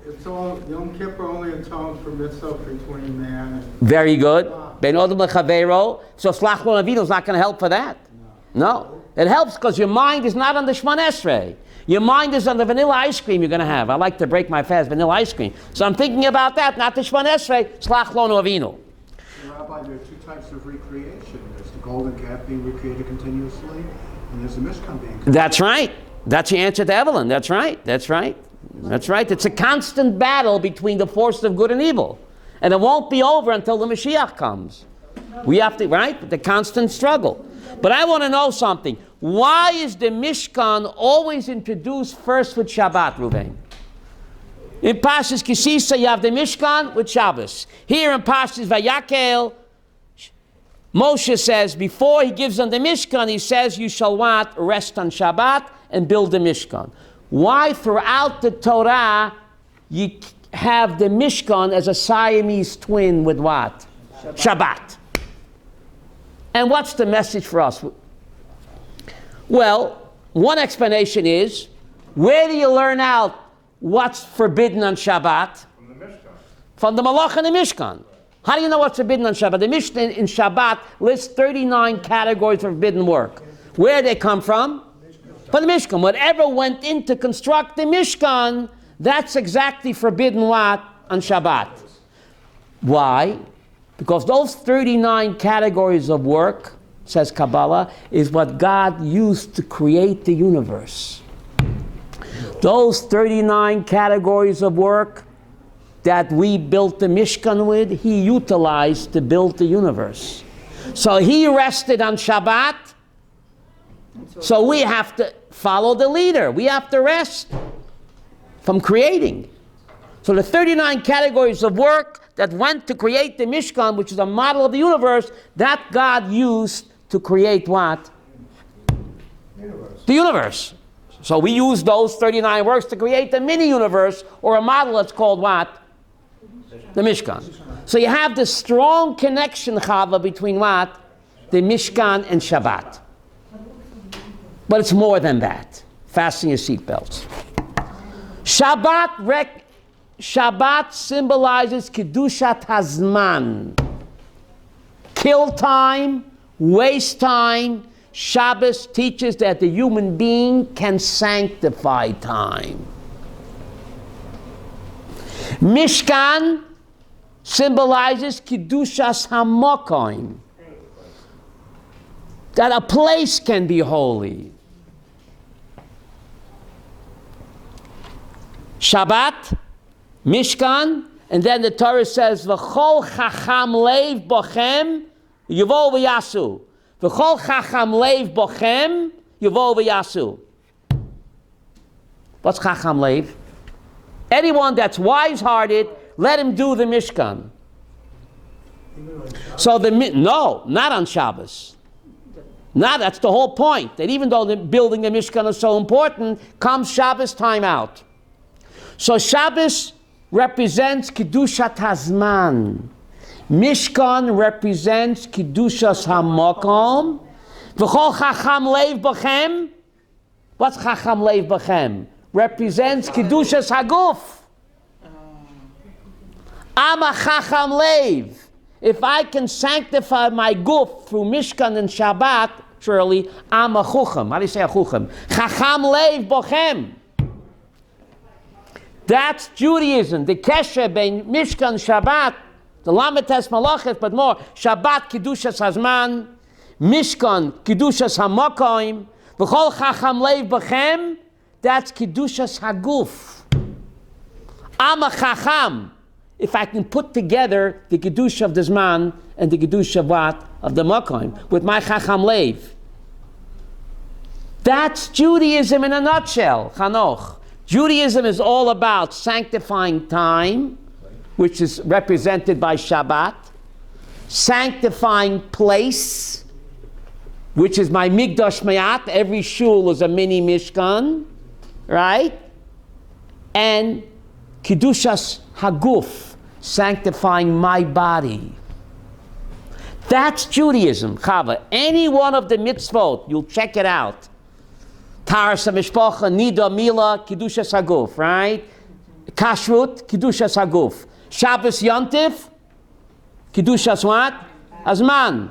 It's all, Yom Kippur only atones for mitzvah between man and...
Very good. Ben Odom Lechavero. So Slach Lonu Avinu is not going to help for that. No. It helps because your mind is not on the Shemon Esrei. Your mind is on the vanilla ice cream you're going to have. I like to break my fast, vanilla ice cream. So I'm thinking about that, not the Shemon Esrei, Slach Lonu Avinu.
Rabbi, there are two types of recreation. There's the golden calf being recreated continuously, and there's the Mishkan being created.
That's right. That's your answer to Evelyn. That's right. That's right. That's right. It's a constant battle between the forces of good and evil. And it won't be over until the Mashiach comes. We have to, right? The constant struggle. But I want to know something. Why is the Mishkan always introduced first with Shabbat, Ruvain? In Parshas Kisisa, you have the Mishkan with Shabbos. Here in Parshas Vayakel, Moshe says, before he gives them the Mishkan, he says, you shall what? Rest on Shabbat and build the Mishkan. Why throughout the Torah you have the Mishkan as a Siamese twin with what? Shabbat. And what's the message for us? Well, one explanation is, where do you learn out what's forbidden on Shabbat?
From the Mishkan.
From the Malach and the Mishkan. How do you know what's forbidden on Shabbat? The Mishnah in Shabbat lists 39 categories of forbidden work. Where they come from? From the Mishkan. Whatever went in to construct the Mishkan, that's exactly forbidden what? On Shabbat. Why? Because those 39 categories of work, says Kabbalah, is what God used to create the universe. Those 39 categories of work that we built the Mishkan with, he utilized to build the universe. So he rested on Shabbat, so we have to follow the leader. We have to rest from creating. So the 39 categories of work that went to create the Mishkan, which is a model of the universe, that God used to create what? The universe. So we use those 39 works to create the mini-universe, or a model that's called what? The Mishkan. So you have this strong connection, Chava, between what? The Mishkan and Shabbat. But it's more than that. Fasten your seatbelts. Shabbat symbolizes Kedushat Hazman. Kill time, waste time. Shabbos teaches that the human being can sanctify time. Mishkan symbolizes Kedushas HaMokoim, that a place can be holy. Shabbat, Mishkan, and then the Torah says, V'chol chacham leiv bochem yavo v'yasu. V'chol chacham leiv bochem yavo v'yasu. What's chacham leiv? Anyone that's wise-hearted, let him do the Mishkan. So no, not on Shabbos. That's the whole point. That even though the building the Mishkan is so important, comes Shabbos time out. So Shabbos represents Kedushat Hazman. Mishkan represents Kedushas HaMokom. V'chol Chacham Leiv B'chem. What's Chacham Leiv B'chem? Represents Kedushas Haguf. I'm a Chacham Leiv. If I can sanctify my guf through Mishkan and Shabbat, surely I'm a Chucham. How do you say a Chucham? Chacham Leiv B'chem. That's Judaism. The Kesher bein Mishkan Shabbat, the Lametes Malachis, but more. Shabbat Kedushas Hazman, Mishkan Kedushas HaMokoim, V'chol Chacham Leiv B'chem. That's Kedushas Haguf. I'm a Chacham. If I can put together the Kedusha of the Zman and the Kedusha of what? Of the Mokoim, with my Chacham Leiv. That's Judaism in a nutshell, Chanoch. Judaism is all about sanctifying time, which is represented by Shabbat, sanctifying place, which is my Migdash Mayat. Every shul is a mini Mishkan, right? And Kedushas Haguf, sanctifying my body. That's Judaism, Chava. Any one of the mitzvot, you'll check it out. Taras HaMishpacha, Nida, Mila, Kedushas Haguf, right? Kashrut, Kedushas Haguf. Shabbos Yontif, Kedushas what? Hazman.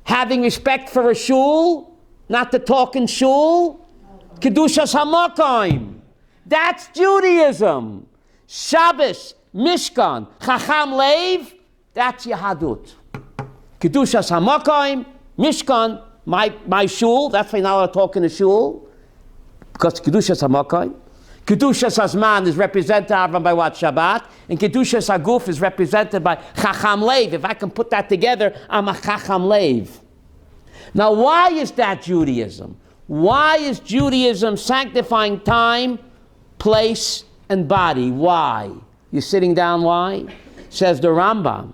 Having respect for a shul, not to talk in shul, Kedushas HaMokoim. That's Judaism. Shabbos, Mishkan, Chacham Leiv, that's Yahadut. Kedushas HaMokoim, Mishkan, my shul, that's why you're not allowed to talk in the shul, because Kedushas HaMokoim. Kedushas Hazman is represented by what? Shabbat. And Kedushas Haguf is represented by Chacham Leiv. If I can put that together, I'm a Chacham Leiv. Now, why is that Judaism? Why is Judaism sanctifying time, place, and body? Why? You're sitting down, why? Says the Rambam.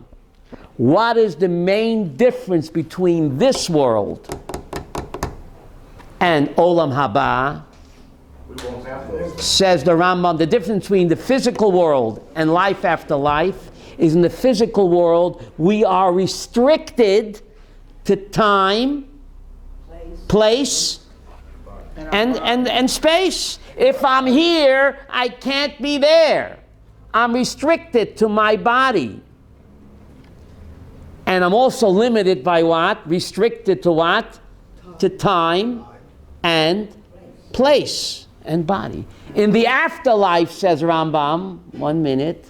What is the main difference between this world and Olam Haba?
We won't have those.
Says the Rambam, the difference between the physical world and life after life is in the physical world we are restricted to time, place, and space. If I'm here, I can't be there. I'm restricted to my body. And I'm also limited by what? Restricted to what? To time and place and body. In the afterlife, says Rambam, 1 minute,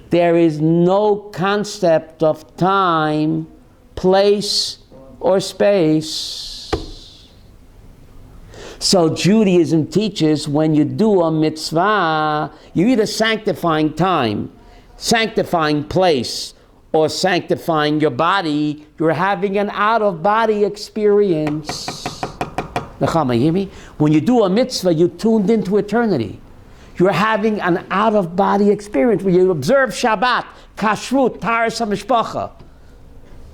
there is no concept of time, place, or space. So Judaism teaches when you do a mitzvah, you're either sanctifying time, sanctifying place, or sanctifying your body. You're having an out-of-body experience. Nechama, you hear me? When you do a mitzvah, you're tuned into eternity. You're having an out-of-body experience. When you observe Shabbat, Kashrut, Taras HaMishpacha,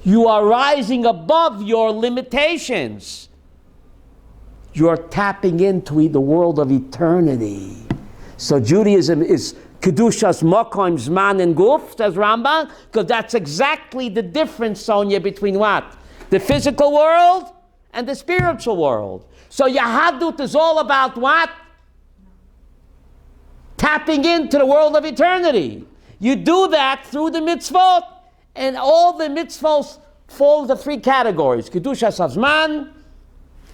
you are rising above your limitations. You're tapping into the world of eternity. So Judaism is Kedushas Mokom, Zman, and Guf, says Rambam, because that's exactly the difference, Sonia, between what? The physical world and the spiritual world. So Yahadut is all about what? Tapping into the world of eternity. You do that through the mitzvot, and all the mitzvot fall into 3 categories. Kedushas Hazman,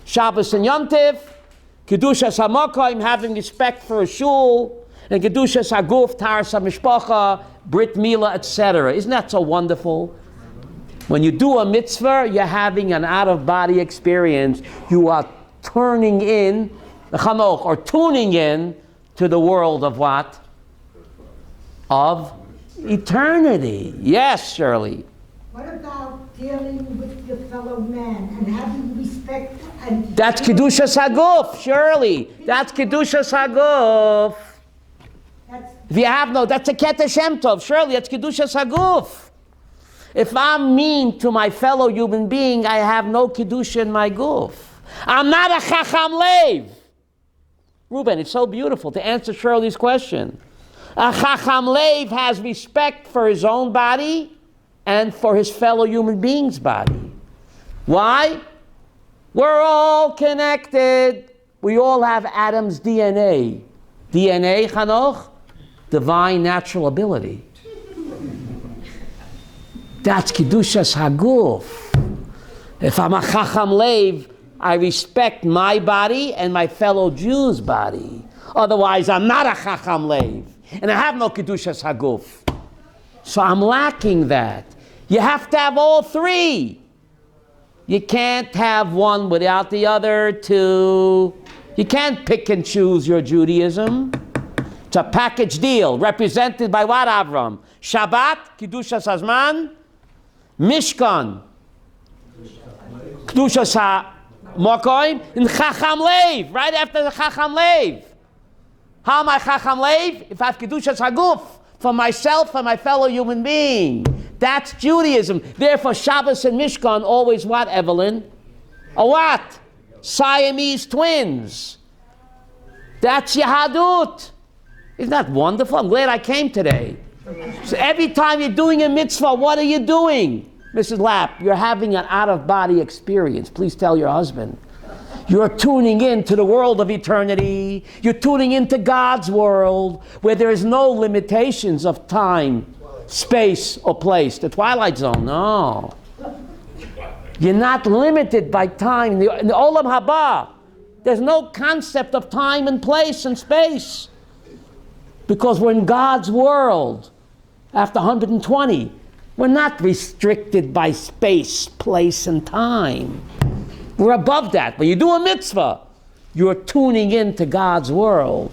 Shabbos and Yom Tov, Kedushas HaMokom, having respect for a shul, and Kedushas HaGuf, Taras HaMishpacha, Brit Milah, etc. Isn't that so wonderful? When you do a mitzvah, you're having an out-of-body experience. You are turning in, or tuning in to the world of what? Of eternity. Yes, Shirley.
What about dealing with your fellow man and having respect and...
That's Kedushas HaGuf, Shirley. That's Kedushas HaGuf. If you have no, that's a Keter Shem Tov. Surely that's Kedushas HaGuf. If I'm mean to my fellow human being, I have no Kedusha in my guf. I'm not a Chacham Lev. Reuben, it's so beautiful to answer Shirley's question. A Chacham Lev has respect for his own body and for his fellow human being's body. Why? We're all connected. We all have Adam's DNA. DNA, Chanoch? Divine natural ability. That's Kedushas HaGuf. If I'm a Chacham Lev, I respect my body and my fellow Jew's body. Otherwise, I'm not a Chacham Lev. And I have no Kedushas HaGuf. So I'm lacking that. You have to have all 3. You can't have one without the other 2. You can't pick and choose your Judaism. It's a package deal, represented by what, Avram? Shabbat, Kedushas Hazman, Mishkan, Kedushas HaMokom, and Chacham Lev, right after the Chacham Lev. How am I Chacham Lev? If I have Kedushas HaGuf, for myself and my fellow human being. That's Judaism. Therefore, Shabbos and Mishkan always what, Evelyn? A what? Siamese twins. That's Yahadut. Isn't that wonderful? I'm glad I came today. So every time you're doing a mitzvah, what are you doing? Mrs. Lapp, you're having an out-of-body experience. Please tell your husband. You're tuning in to the world of eternity. You're tuning into God's world where there is no limitations of time, space, or place. The Twilight Zone, no. You're not limited by time. In the Olam Haba, there's no concept of time and place and space. Because we're in God's world. After 120, we're not restricted by space, place, and time. We're above that. When you do a mitzvah, you're tuning into God's world.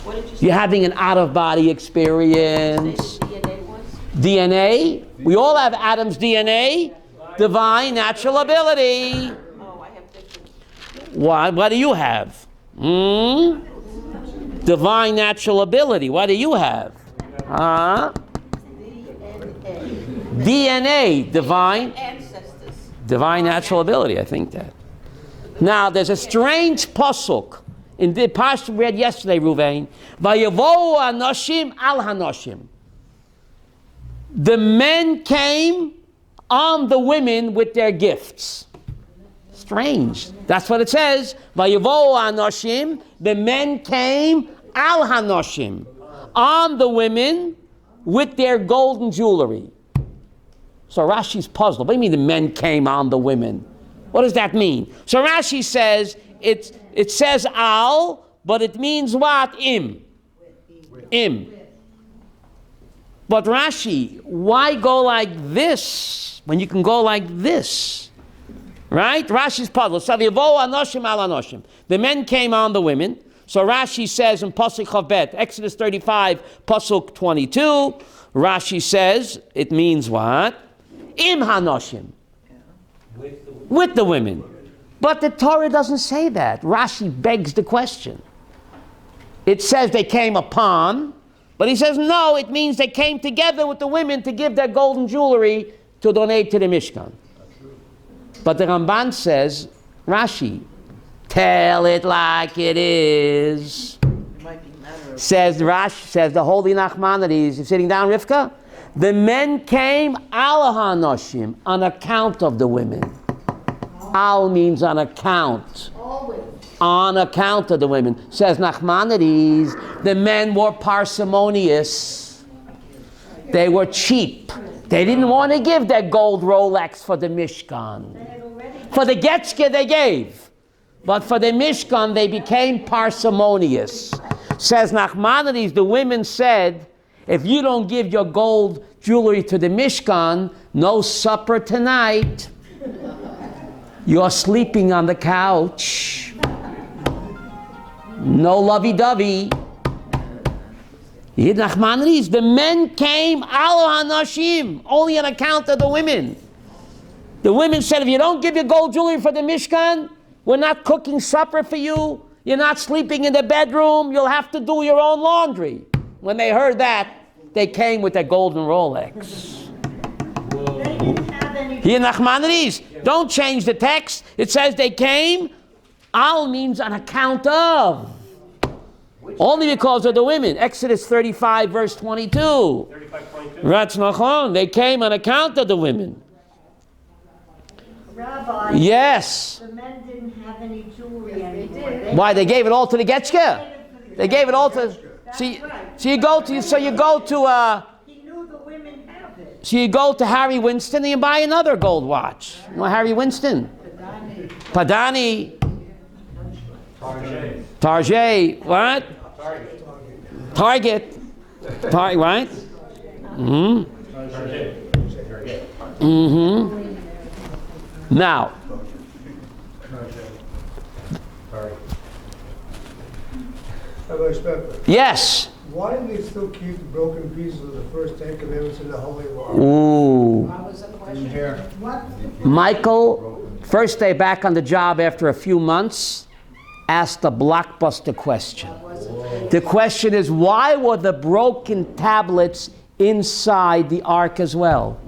What did you say?
You're having an out-of-body experience.
DNA was?
DNA, we all have Adam's DNA, divine natural ability.
Oh, I have different.
What do you have? Divine natural ability. What do you have? DNA, divine.
Ancestors.
Divine natural ability, I think that. Now, there's a strange pasuk in the parsha we read yesterday, Ruvain. Vayavohu hanoshim al hanoshim. The men came on the women with their gifts. Strange. That's what it says. Vayavohu hanoshim, the men came al hanoshim, on the women with their golden jewelry. So Rashi's puzzled. What do you mean the men came on the women? What does that mean? So Rashi says, it says al, but it means what? Im. Im. But Rashi, why go like this when you can go like this? Right? Rashi's puzzled. So v'yavohu hanoshim al hanoshim. The men came on the women. So Rashi says in Pasuk Chavbet, Exodus 35, Pasuk 22, Rashi says, it means what? Im hanoshim. With the women. But the Torah doesn't say that. Rashi begs the question. It says they came upon, but he says no, it means they came together with the women to give their golden jewelry to donate to the Mishkan. But the Ramban says, Rashi, tell it like it is. Says Rashi, says the holy Nachmanides, you're sitting down, Rivka? The men came al hanoshim, on account of the women. Al means on account.
Always.
On account of the women. Says Nachmanides, the men were parsimonious. They were cheap. They didn't want to give their gold Rolex for the Mishkan. For the Getchke they gave. But for the Mishkan they became parsimonious. Says Nachmanides, the women said, if you don't give your gold jewelry to the Mishkan, no supper tonight. You're sleeping on the couch. No lovey-dovey. Nachmanides, the men came al hanoshim, only on account of the women. The women said, if you don't give your gold jewelry for the Mishkan, we're not cooking supper for you. You're not sleeping in the bedroom. You'll have to do your own laundry. When they heard that, they came with their golden Rolex.
They didn't have any.
Here, Nachmanides, don't change the text. It says they came. Al means on account of. Only because of the women. Exodus 35, verse 22.
35:22.
That's nachon. They came on account of the women.
Rabbi,
Yes.
the men didn't have any jewelry anymore.
Why? They gave it all to the Getchke. They gave it all to. So you go to.
He knew the women have it.
So you go to Harry Winston and you buy another gold watch. You know Harry Winston? Padani. Target. What? Target. Right? Mm-hmm. Mm-hmm. Now.
Rabbi Sprecher,
Yes.
why do they still keep the broken pieces of the first 10 commandments in the Holy Law?
Ooh.
What?
Michael, first day back on the job after a few months, asked a blockbuster question. The question is, why were the broken tablets inside the ark as well?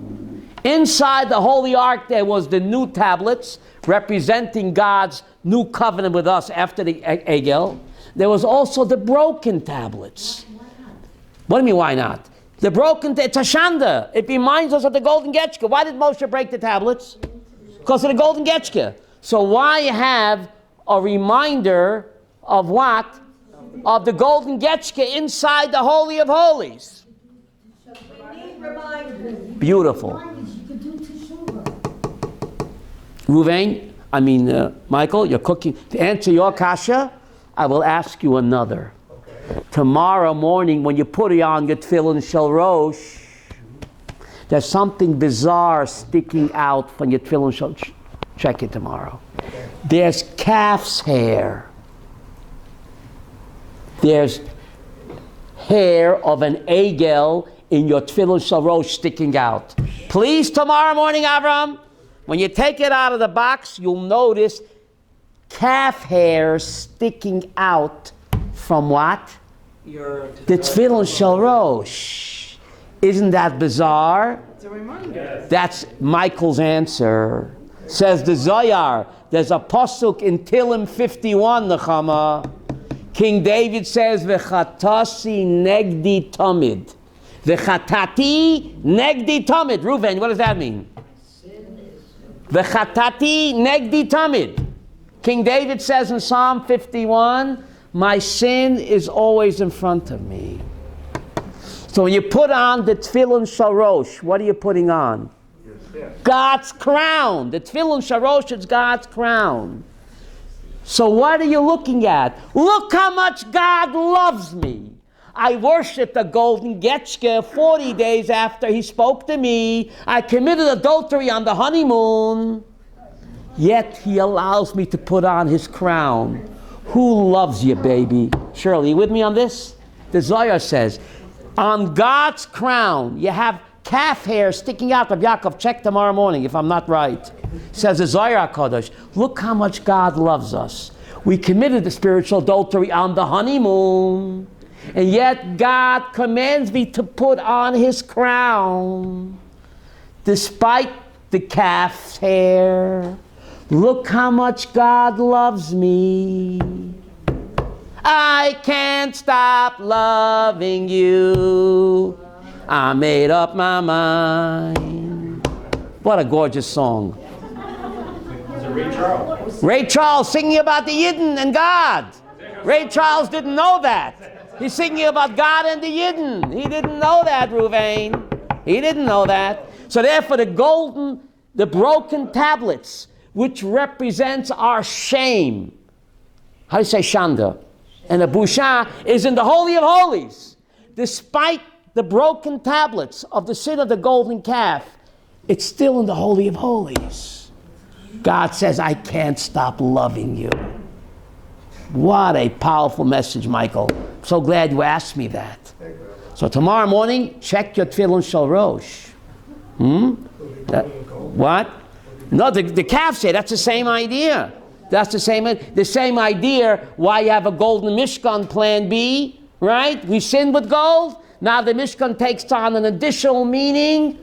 Inside the Holy Ark there was the new tablets representing God's new covenant with us after the Egel. There was also the broken tablets. What do you mean, why not? The broken, it's a shanda. It reminds us of the golden getchke. Why did Moshe break the tablets? Because of the golden getchke. So why have a reminder of what? Of the golden getchke inside the Holy of Holies.
We need reminders.
Beautiful.
Reminders you could do teshuvah.
Ruvain, Michael, you're cooking. To answer your kasha, I will ask you another. Tomorrow morning, when you put on your tefillin shel rosh, there's something bizarre sticking out from your tefillin shel. Check it tomorrow. There's calf's hair. There's hair of an egel in your tefillin shel rosh sticking out. Please, tomorrow morning, Avram, when you take it out of the box, you'll notice calf hair sticking out from what? The tefillin shel rosh. Isn't that bizarre?
It's a reminder.
That's Michael's answer. Says the Zoyar, there's a pasuk in Tehillim 51, Nechama. King David says, V'chatasi negdi tamid. V'chatati negdi tamid. Reuven, what does that mean? V'chatati negdi tamid. King David says in Psalm 51, my sin is always in front of me. So when you put on the tefillin sharosh, what are you putting on? God's crown. The tefillin sharosh is God's crown. So what are you looking at? Look how much God loves me. I worshiped the golden getchke 40 days after he spoke to me. I committed adultery on the honeymoon. Yet he allows me to put on his crown. Who loves you, baby? Shirley, you with me on this? The Zohar says, on God's crown, you have calf hair sticking out of Yaakov. Check tomorrow morning if I'm not right. Says the Zohar HaKadosh, look how much God loves us. We committed the spiritual adultery on the honeymoon. And yet God commands me to put on his crown. Despite the calf's hair. Look how much God loves me. I can't stop loving you. I made up my mind. What a gorgeous song.
Is it Ray Charles?
Ray Charles singing about the Yidden and God. Ray Charles didn't know that. He's singing about God and the Yidden. He didn't know that, Ruvain. He didn't know that. So therefore the broken tablets, which represents our shame. How do you say shanda? And the busha is in the Holy of Holies. Despite the broken tablets of the sin of the golden calf, it's still in the Holy of Holies. God says, I can't stop loving you. What a powerful message, Michael. I'm so glad you asked me that. So tomorrow morning, check your tefillin shel rosh. What? No, the calf say that's the same idea. That's the same idea why you have a golden Mishkan plan B, right? We sinned with gold. Now the Mishkan takes on an additional meaning.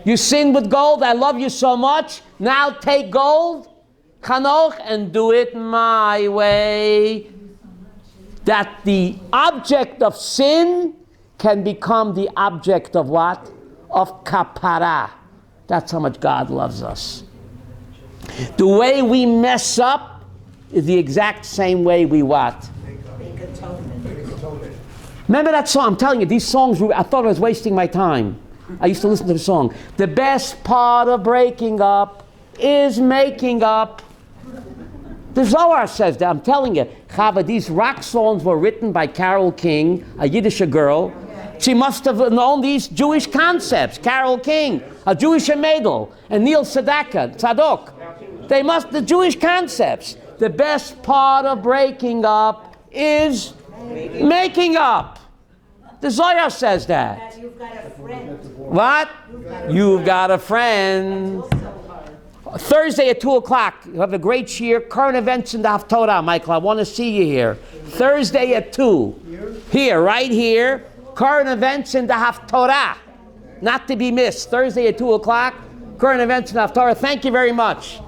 You sinned with gold. I love you so much. Now take gold, Chanoch, and do it my way. That the object of sin can become the object of what? Of kapara. That's how much God loves us. The way we mess up is the exact same way we what?
Make atonement.
Remember that song? I'm telling you, these songs, I thought I was wasting my time. I used to listen to the song. The best part of breaking up is making up. The Zohar says that. I'm telling you, Chava, these rock songs were written by Carole King, a Yiddish girl. She must have known these Jewish concepts. Carole King, a Jewish Madel, and Neil Tzadok. They must, the Jewish concepts. The best part of breaking up is making up. The Zohar says that.
You've got a friend.
What? You've got a friend. Thursday at 2 o'clock, you have a great cheer. Current events in the Haftorah, Michael. I want to see you here. Thursday at 2. Here, right here. Current events in the Haftorah. Not to be missed. Thursday at 2 o'clock. Current events in the Haftorah. Thank you very much.